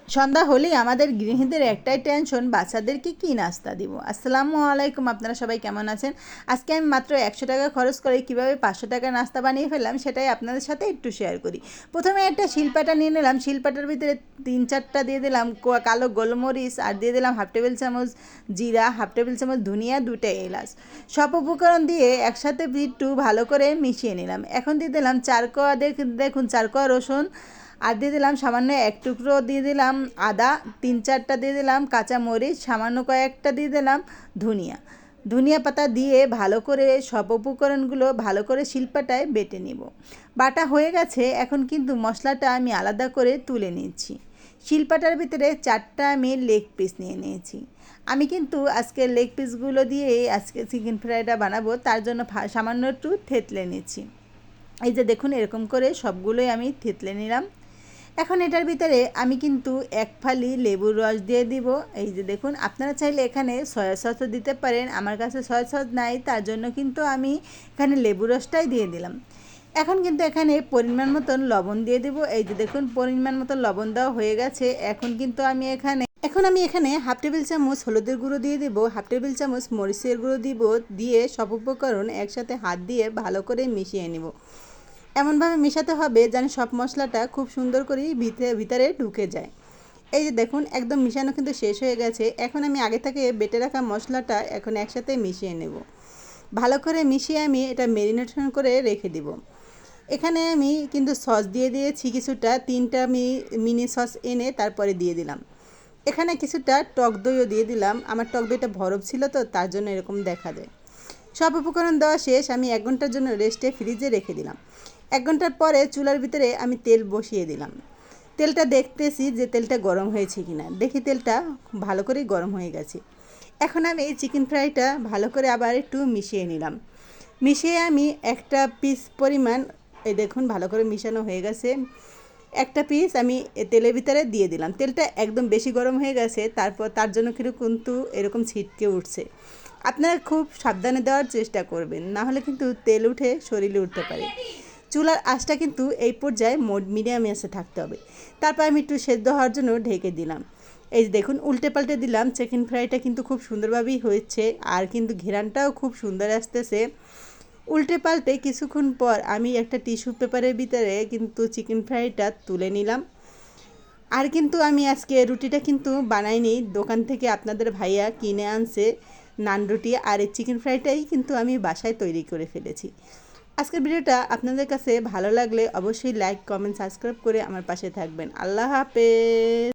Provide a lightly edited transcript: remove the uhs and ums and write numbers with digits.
সন্ধ্যা হলেই আমাদের গৃহিণীদের একটাই টেনশন, বাচ্চাদেরকে কী নাস্তা দিব। আসসালামু আলাইকুম, আপনারা সবাই কেমন আছেন? আজকে আমি মাত্র 100 টাকা খরচ করে কীভাবে 500 টাকার নাস্তা বানিয়ে ফেললাম সেটাই আপনাদের সাথে একটু শেয়ার করি। প্রথমে একটা শিলপাটা নিয়ে নিলাম, শিলপাটার ভিতরে 3-4টা দিয়ে দিলাম কালো গোলমরিচ, আর দিয়ে দিলাম 1/2 টেবিল চামচ জিরা, 1/2 টেবিল চামচ ধনিয়া, 2টা এলাচ। সব উপকরণ দিয়ে একসাথে একটু ভালো করে মিশিয়ে নিলাম। এখন দিয়ে দিলাম 4 কোয়া, দেখুন 4 কোয়া রসুন, আর দিয়ে দিলাম সামান্য 1 টুকরো দিয়ে দিলাম আদা, 3-4টা দিয়ে দিলাম কাঁচা মরিচ, সামান্য কয়েকটা দিয়ে দিলাম ধনিয়া পাতা দিয়ে ভালো করে সব উপকরণগুলো ভালো করে শিলপাটায় বেটে নিব। বাটা হয়ে গেছে, এখন কিন্তু মশলাটা আমি আলাদা করে তুলে নিচ্ছি। শিলপাটার ভিতরে 4টা আমি লেগ পিস নিয়ে নিয়েছি। আমি কিন্তু আজকে লেগ পিসগুলো দিয়ে আজকে চিকেন ফ্রাইটা বানাবো, তার জন্য সামান্য একটু থেতলে নিচ্ছি। এই যে দেখুন, এরকম করে সবগুলোই আমি থেতলে নিলাম। এখন এটার ভিতরে আমি কিন্তু 1 ফালি লেবুর রস দিয়ে দিব। এই যে দেখুন, আপনারা চাইলে এখানে সয়া সসও দিতে পারেন, আমার কাছে সয়া সস নাই, তার জন্য কিন্তু আমি এখানে লেবুর রসটাই দিয়ে দিলাম। এখন কিন্তু এখানে পরিমাণ মতন লবণ দিয়ে দিব। এই যে দেখুন, পরিমাণ মতন লবণ দেওয়া হয়ে গেছে। এখন আমি এখানে 1/2 টেবিল চামচ হলুদের গুঁড়ো দিয়ে দেবো, 1/2 টেবিল চামচ মরিচের গুঁড়ো দিব। দিয়ে সব উপকরণ একসাথে হাত দিয়ে ভালো করে মিশিয়ে নেব। এমনভাবে মেশাতে হবে যেন সব মশলাটা খুব সুন্দর করে ভিতরে ঢুকে যায়। এই যে দেখুন, একদম মিশানো কিন্তু শেষ হয়ে গেছে। এখন আমি আগে থেকে বেটে রাখা মশলাটা এখন একসাথে মিশিয়ে নেব। ভালো করে মিশিয়ে আমি এটা ম্যারিনেশন করে রেখে দিব। এখানে আমি কিন্তু সস দিয়ে দিয়েছি কিছুটা, 3টা মিনি সস এনে তারপরে দিয়ে দিলাম। এখানে কিছুটা টক দইও দিয়ে দিলাম, আমার টক দইটা বরফ ছিল তো তার জন্য এরকম দেখা যায়। সব উপকরণ দেওয়া শেষ, আমি 1 ঘন্টার জন্য রেস্টে ফ্রিজে রেখে দিলাম। 1 ঘন্টার পরে চুলার ভিতরে আমি তেল বসিয়ে দিলাম। তেলটা দেখতেছি যে তেলটা গরম হয়েছে কিনা, দেখি তেলটা ভালো করেই গরম হয়ে গেছে। এখন আমি এই চিকেন ফ্রাইটা ভালো করে আবার একটু মিশিয়ে নিলাম। মিশিয়ে আমি একটা পিস পরিমাণ, এই দেখুন ভালো করে মিশানো হয়ে গেছে, একটা পিস আমি তেলের ভিতরে দিয়ে দিলাম। তেলটা একদম বেশি গরম হয়ে গেছে, তার জন্য কিন্তু এরকম ছিটকে উঠছে। আপনারা খুব সাবধানে দেওয়ার চেষ্টা করবেন, না হলে কিন্তু তেল উঠে শরীরে উঠতে পারে। চুলার আঁচটা কিন্তু এই পর্যায়ে মিডিয়াম আঁচে থাকতে হবে। তারপর আমি একটু সেদ্ধ হওয়ার জন্য ঢেকে দিলাম। এই যে দেখুন, উল্টে পাল্টে দিলাম। চিকেন ফ্রাইটা কিন্তু খুব সুন্দরভাবেই হয়েছে, আর কিন্তু ঘেরানটাও খুব সুন্দর আসতেছে। উল্টে পাল্টে কিছুক্ষণ পর আমি একটা টিস্যু পেপারের ভিতরে কিন্তু চিকেন ফ্রাইটা তুলে নিলাম। আর কিন্তু আমি আজকে রুটিটা কিন্তু বানাইনি, দোকান থেকে আপনাদের ভাইয়া কিনে আনছে নান রুটি, আর এই চিকেন ফ্রাইটাই কিন্তু আমি বাসায় তৈরি করে ফেলেছি। আজকের ভিডিওটা আপনাদের কাছে ভালো লাগলে অবশ্যই লাইক, কমেন্ট, সাবস্ক্রাইব করে আমার পাশে থাকবেন। আল্লাহ হাফেজ।